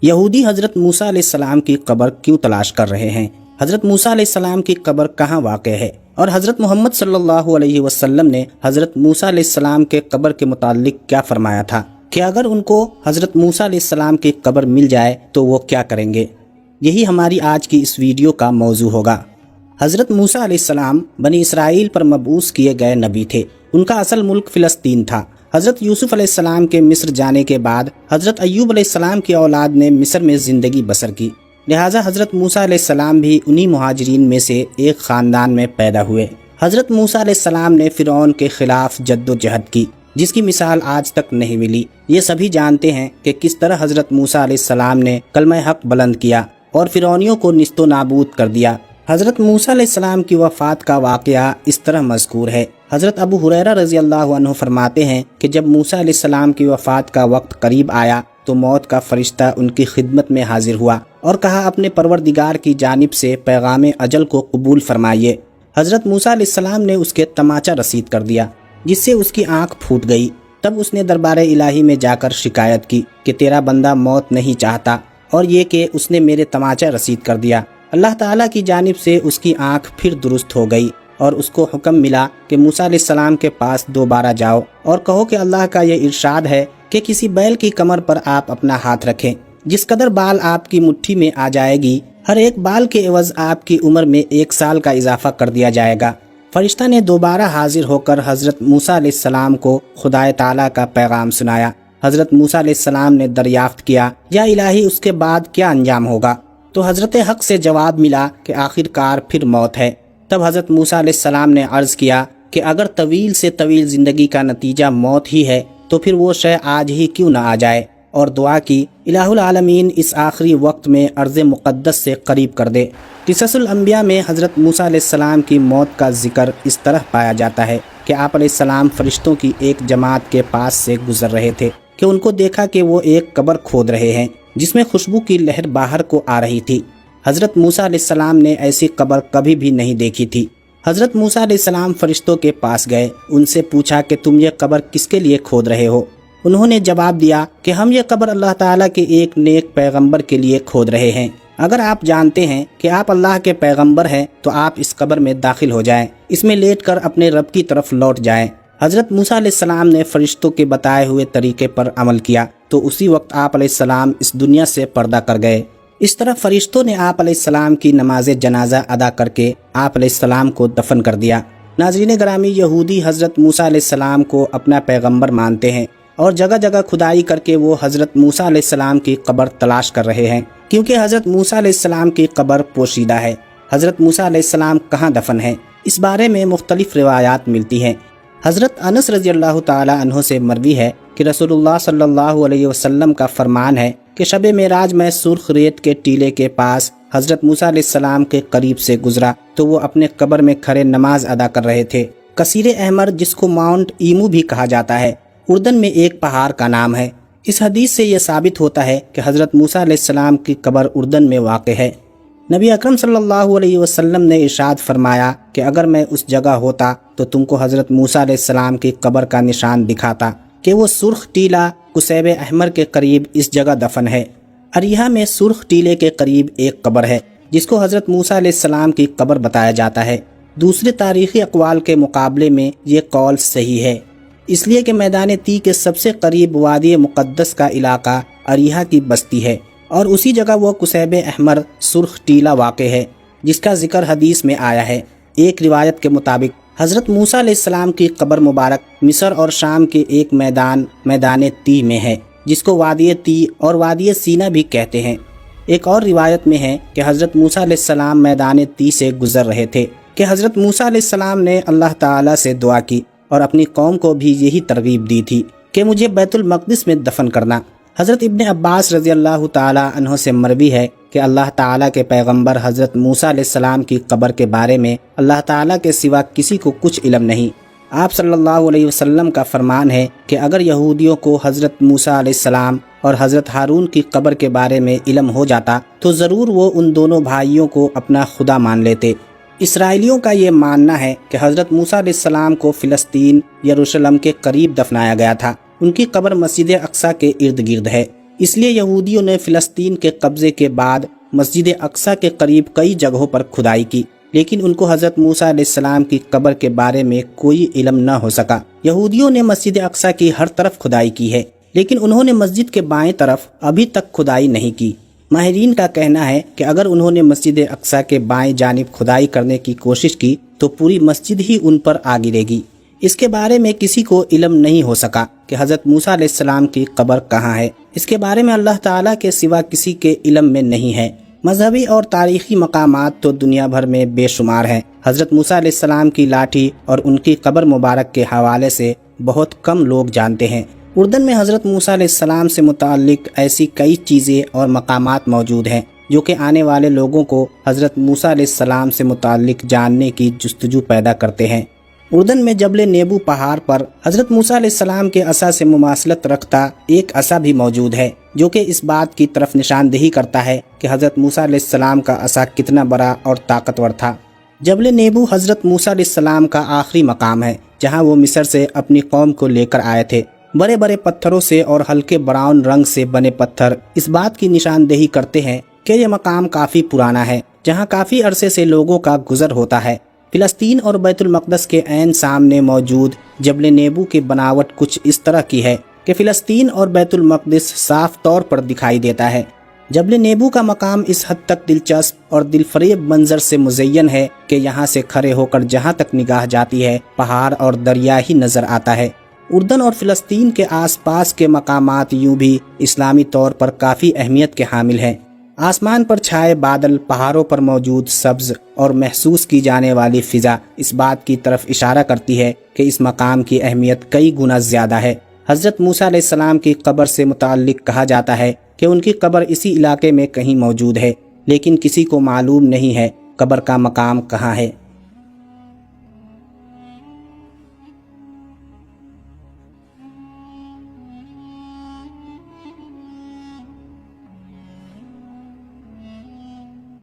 یہودی حضرت موسیٰ علیہ السلام کی قبر کیوں تلاش کر رہے ہیں؟ حضرت موسیٰ علیہ السلام کی قبر کہاں واقع ہے؟ اور حضرت محمد صلی اللہ علیہ وسلم نے حضرت موسیٰ علیہ السلام کے قبر کے متعلق کیا فرمایا تھا کہ اگر ان کو حضرت موسیٰ علیہ السلام کی قبر مل جائے تو وہ کیا کریں گے؟ یہی ہماری آج کی اس ویڈیو کا موضوع ہوگا۔ حضرت موسیٰ علیہ السلام بنی اسرائیل پر مبعوث کیے گئے نبی تھے۔ ان کا اصل ملک فلسطین تھا۔ حضرت یوسف علیہ السلام کے مصر جانے کے بعد حضرت ایوب علیہ السلام کی اولاد نے مصر میں زندگی بسر کی، لہٰذا حضرت موسیٰ علیہ السلام بھی انہی مہاجرین میں سے ایک خاندان میں پیدا ہوئے۔ حضرت موسیٰ علیہ السلام نے فرعون کے خلاف جد و جہد کی، جس کی مثال آج تک نہیں ملی۔ یہ سبھی جانتے ہیں کہ کس طرح حضرت موسیٰ علیہ السلام نے کلمہ حق بلند کیا اور فرعونیوں کو نیست و نابود کر دیا۔ حضرت موسیٰ علیہ السلام کی وفات کا واقعہ اس طرح مذکور ہے۔ حضرت ابو ہریرہ رضی اللہ عنہ فرماتے ہیں کہ جب موسیٰ علیہ السلام کی وفات کا وقت قریب آیا تو موت کا فرشتہ ان کی خدمت میں حاضر ہوا اور کہا اپنے پروردگار کی جانب سے پیغام اجل کو قبول فرمائیے۔ حضرت موسیٰ علیہ السلام نے اس کے تماچا رسید کر دیا، جس سے اس کی آنکھ پھوٹ گئی۔ تب اس نے دربار الہی میں جا کر شکایت کی کہ تیرا بندہ موت نہیں چاہتا، اور یہ کہ اس نے میرے تماچا رسید کر دیا۔ اللہ تعالیٰ کی جانب سے اس کی آنکھ پھر درست ہو گئی اور اس کو حکم ملا کہ موسیٰ علیہ السلام کے پاس دوبارہ جاؤ اور کہو کہ اللہ کا یہ ارشاد ہے کہ کسی بیل کی کمر پر آپ اپنا ہاتھ رکھیں، جس قدر بال آپ کی مٹھی میں آ جائے گی، ہر ایک بال کے عوض آپ کی عمر میں 1 سال کا اضافہ کر دیا جائے گا۔ فرشتہ نے دوبارہ حاضر ہو کر حضرت موسیٰ علیہ السلام کو خدائے تعالیٰ کا پیغام سنایا۔ حضرت موسیٰ علیہ السلام نے دریافت کیا، یا الہی اس کے بعد کیا انجام ہوگا؟ تو حضرت حق سے جواب ملا کہ آخر کار پھر موت ہے۔ تب حضرت موسیٰ علیہ السلام نے عرض کیا کہ اگر طویل سے طویل زندگی کا نتیجہ موت ہی ہے تو پھر وہ شے آج ہی کیوں نہ آ جائے، اور دعا کی الہ العالمین اس آخری وقت میں ارض مقدس سے قریب کر دے۔ قصص الانبیاء میں حضرت موسیٰ علیہ السلام کی موت کا ذکر اس طرح پایا جاتا ہے کہ آپ علیہ السلام فرشتوں کی ایک جماعت کے پاس سے گزر رہے تھے کہ ان کو دیکھا کہ وہ ایک قبر کھود رہے ہیں جس میں خوشبو کی لہر باہر کو آ رہی تھی۔ حضرت موسیٰ علیہ السلام نے ایسی قبر کبھی بھی نہیں دیکھی تھی۔ حضرت موسیٰ علیہ السلام فرشتوں کے پاس گئے، ان سے پوچھا کہ تم یہ قبر کس کے لیے کھود رہے ہو؟ انہوں نے جواب دیا کہ ہم یہ قبر اللہ تعالیٰ کے ایک نیک پیغمبر کے لیے کھود رہے ہیں۔ اگر آپ جانتے ہیں کہ آپ اللہ کے پیغمبر ہیں تو آپ اس قبر میں داخل ہو جائیں، اس میں لیٹ کر اپنے رب کی طرف لوٹ جائیں۔ حضرت موسیٰ علیہ السلام نے فرشتوں کے بتائے ہوئے طریقے پر عمل کیا تو اسی وقت آپ علیہ السلام اس دنیا سے پردہ کر گئے۔ اس طرح فرشتوں نے آپ علیہ السلام کی نماز جنازہ ادا کر کے آپ علیہ السلام کو دفن کر دیا۔ ناظرین گرامی، یہودی حضرت موسیٰ علیہ السلام کو اپنا پیغمبر مانتے ہیں اور جگہ جگہ کھدائی کر کے وہ حضرت موسیٰ علیہ السلام کی قبر تلاش کر رہے ہیں، کیونکہ حضرت موسیٰ علیہ السلام کی قبر پوشیدہ ہے۔ حضرت موسیٰ علیہ السلام کہاں دفن ہیں، اس بارے میں مختلف روایات ملتی ہیں۔ حضرت انس رضی اللہ تعالی عنہ سے مروی ہے کہ رسول اللہ صلی اللہ علیہ وسلم کا فرمان ہے کہ شب معراج میں سرخ ریت کے ٹیلے کے پاس حضرت موسیٰ علیہ السلام کے قریب سے گزرا تو وہ اپنے قبر میں کھڑے نماز ادا کر رہے تھے۔ کثیر احمر، جس کو ماؤنٹ ایمو بھی کہا جاتا ہے، اردن میں ایک پہاڑ کا نام ہے۔ اس حدیث سے یہ ثابت ہوتا ہے کہ حضرت موسیٰ علیہ السلام کی قبر اردن میں واقع ہے۔ نبی اکرم صلی اللہ علیہ وسلم نے ارشاد فرمایا کہ اگر میں اس جگہ ہوتا تو تم کو حضرت موسیٰ علیہ السلام کی قبر کا نشان دکھاتا کہ وہ سرخ ٹیلہ کسیب احمر کے قریب اس جگہ دفن ہے۔ اریحہ میں سرخ ٹیلے کے قریب ایک قبر ہے جس کو حضرت موسیٰ علیہ السلام کی قبر بتایا جاتا ہے۔ دوسرے تاریخی اقوال کے مقابلے میں یہ قول صحیح ہے، اس لیے کہ میدان تی کے سب سے قریب وادی مقدس کا علاقہ اریحہ کی بستی ہے، اور اسی جگہ وہ کسیب احمر سرخ ٹیلہ واقع ہے جس کا ذکر حدیث میں آیا ہے۔ ایک روایت کے مطابق حضرت موسیٰ علیہ السلام کی قبر مبارک مصر اور شام کے ایک میدان تی میں ہے، جس کو وادی تی اور وادی سینا بھی کہتے ہیں۔ ایک اور روایت میں ہے کہ حضرت موسیٰ علیہ السلام میدان تی سے گزر رہے تھے کہ حضرت موسیٰ علیہ السلام نے اللہ تعالیٰ سے دعا کی اور اپنی قوم کو بھی یہی ترغیب دی تھی کہ مجھے بیت المقدس میں دفن کرنا۔ حضرت ابن عباس رضی اللہ تعالی عنہ سے مروی ہے کہ اللہ تعالیٰ کے پیغمبر حضرت موسیٰ علیہ السلام کی قبر کے بارے میں اللہ تعالیٰ کے سوا کسی کو کچھ علم نہیں۔ آپ صلی اللہ علیہ وسلم کا فرمان ہے کہ اگر یہودیوں کو حضرت موسیٰ علیہ السلام اور حضرت ہارون کی قبر کے بارے میں علم ہو جاتا تو ضرور وہ ان دونوں بھائیوں کو اپنا خدا مان لیتے۔ اسرائیلیوں کا یہ ماننا ہے کہ حضرت موسیٰ علیہ السلام کو فلسطین یروشلم کے قریب دفنایا گیا تھا۔ ان کی قبر مسجد اقصی کے ارد گرد ہے۔ اس لیے یہودیوں نے فلسطین کے قبضے کے بعد مسجد اقصی کے قریب کئی جگہوں پر کھدائی کی، لیکن ان کو حضرت موسیٰ علیہ السلام کی قبر کے بارے میں کوئی علم نہ ہو سکا۔ یہودیوں نے مسجد اقصی کی ہر طرف کھدائی کی ہے، لیکن انہوں نے مسجد کے بائیں طرف ابھی تک کھدائی نہیں کی۔ ماہرین کا کہنا ہے کہ اگر انہوں نے مسجد اقصی کے بائیں جانب کھدائی کرنے کی کوشش کی تو پوری مسجد ہی ان پر آ گرے گی۔ اس کے بارے میں کسی کو علم نہیں ہو سکا کہ حضرت موسیٰ علیہ السلام کی قبر کہاں ہے۔ اس کے بارے میں اللہ تعالیٰ کے سوا کسی کے علم میں نہیں ہے۔ مذہبی اور تاریخی مقامات تو دنیا بھر میں بے شمار ہیں۔ حضرت موسیٰ علیہ السلام کی لاٹھی اور ان کی قبر مبارک کے حوالے سے بہت کم لوگ جانتے ہیں۔ اردن میں حضرت موسیٰ علیہ السلام سے متعلق ایسی کئی چیزیں اور مقامات موجود ہیں جو کہ آنے والے لوگوں کو حضرت موسیٰ علیہ السلام سے متعلق جاننے کی جستجو پیدا کرتے ہیں۔ اردن میں جبل نیبو پہاڑ پر حضرت موسیٰ علیہ السلام کے عصا سے مماثلت رکھتا ایک عصا بھی موجود ہے جو کہ اس بات کی طرف نشاندہی کرتا ہے کہ حضرت موسیٰ علیہ السلام کا عصا کتنا بڑا اور طاقتور تھا۔ جبل نیبو حضرت موسیٰ علیہ السلام کا آخری مقام ہے جہاں وہ مصر سے اپنی قوم کو لے کر آئے تھے۔ بڑے بڑے پتھروں سے اور ہلکے براؤن رنگ سے بنے پتھر اس بات کی نشاندہی کرتے ہیں کہ یہ مقام کافی پرانا ہے جہاں کافی عرصے سے لوگوں کا گزر ہوتا ہے۔ فلسطین اور بیت المقدس کے عین سامنے موجود جبل نیبو کی بناوٹ کچھ اس طرح کی ہے کہ فلسطین اور بیت المقدس صاف طور پر دکھائی دیتا ہے۔ جبل نیبو کا مقام اس حد تک دلچسپ اور دلفریب منظر سے مزین ہے کہ یہاں سے کھڑے ہو کر جہاں تک نگاہ جاتی ہے پہاڑ اور دریا ہی نظر آتا ہے۔ اردن اور فلسطین کے آس پاس کے مقامات یوں بھی اسلامی طور پر کافی اہمیت کے حامل ہیں۔ آسمان پر چھائے بادل، پہاڑوں پر موجود سبز اور محسوس کی جانے والی فضا اس بات کی طرف اشارہ کرتی ہے کہ اس مقام کی اہمیت کئی گنا زیادہ ہے۔ حضرت موسیٰ علیہ السلام کی قبر سے متعلق کہا جاتا ہے کہ ان کی قبر اسی علاقے میں کہیں موجود ہے، لیکن کسی کو معلوم نہیں ہے قبر کا مقام کہاں ہے۔